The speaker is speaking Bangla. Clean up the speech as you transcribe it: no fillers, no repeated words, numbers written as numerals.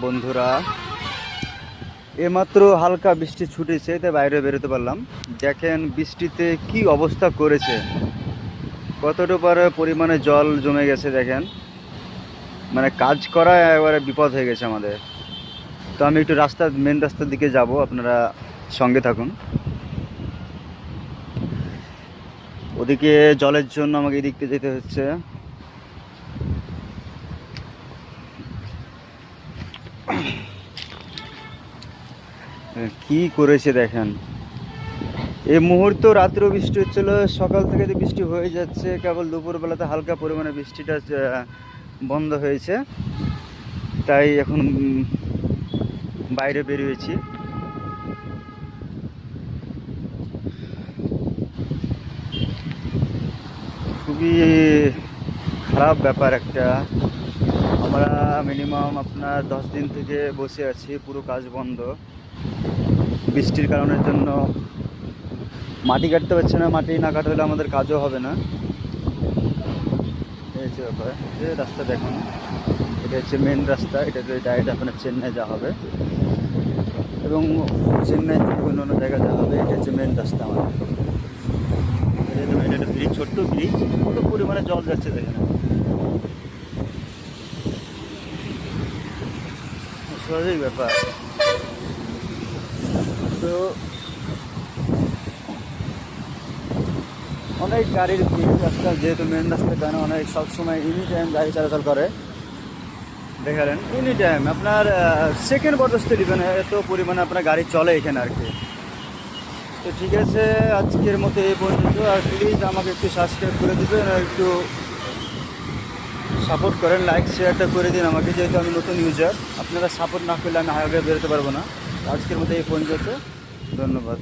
বন্ধুরা, এইমাত্র হালকা বৃষ্টি ছুটেছে, তাই বাইরে বেরোতে পারলাম। দেখেন বৃষ্টিতে কি অবস্থা করেছে, কতটুকু পরিমাণে জল জমে গেছে দেখেন। মানে কাজ করা একেবারে বিপদ হয়ে গেছে আমাদের। তো আমি একটু মেন রাস্তার দিকে যাব, আপনারা সঙ্গে থাকুন। ওদিকে জলের জন্য আমাকে এদিক দিয়ে যেতে হচ্ছে। কি করেছে দেখেন। এই মুহূর্তে রাত্রেও বৃষ্টি হচ্ছিল, সকাল থেকে তো বৃষ্টি হয়ে যাচ্ছে, কেবল দুপুরবেলাতে হালকা পরিমাণে বৃষ্টিটা বন্ধ হয়েছে। তাই এখন বাইরে বেরিয়েছি। খুবই খারাপ ব্যাপার একটা। আমরা মিনিমাম আপনার 10 দিন থেকে বসে আছি, পুরো কাজ বন্ধ বৃষ্টির কারণের জন্য। মাটি কাটতে পারছে না, মাটি না কাটা হলে আমাদের কাজও হবে না। এই হচ্ছে ব্যাপার। যে রাস্তা দেখুন, এটা হচ্ছে মেন রাস্তা, এটা ডাইরেক্ট আপনার চেন্নাই যাওয়া হবে এবং চেন্নাই থেকে অন্য অন্য জায়গায় যাওয়া হবে। এটা হচ্ছে মেন রাস্তা আমাদের। এটা একটা ব্রিজ, ছোট্ট ব্রিজ, কত পরিমাণে জল যাচ্ছে দেখেন। স্বাভাবিক ব্যাপার। তো অনেক গাড়ির ভিড়, রাস্তা যেহেতু মেন রাস্তার কারণে অনেক সবসময় এনি টাইম গাড়ি চলাচল করে। দেখালেন এনি টাইম আপনার সেকেন্ড বরদস্ত দিবে না, এত পরিমাণে আপনার গাড়ি চলে এখানে আর কি। তো ঠিক আছে, আজকের মতো এই পর্যন্ত। আর প্লিজ আমাকে একটু সাবস্ক্রাইব করে দেবেন আর একটু সাপোর্ট করেন, লাইক শেয়ারটা করে দিন আমাকে, যেহেতু আমি নতুন ইউজার। আপনারা সাপোর্ট না করলে আমি আগে বেরোতে পারবো না। আজকের মতো এই পর্যন্ত, ধন্যবাদ।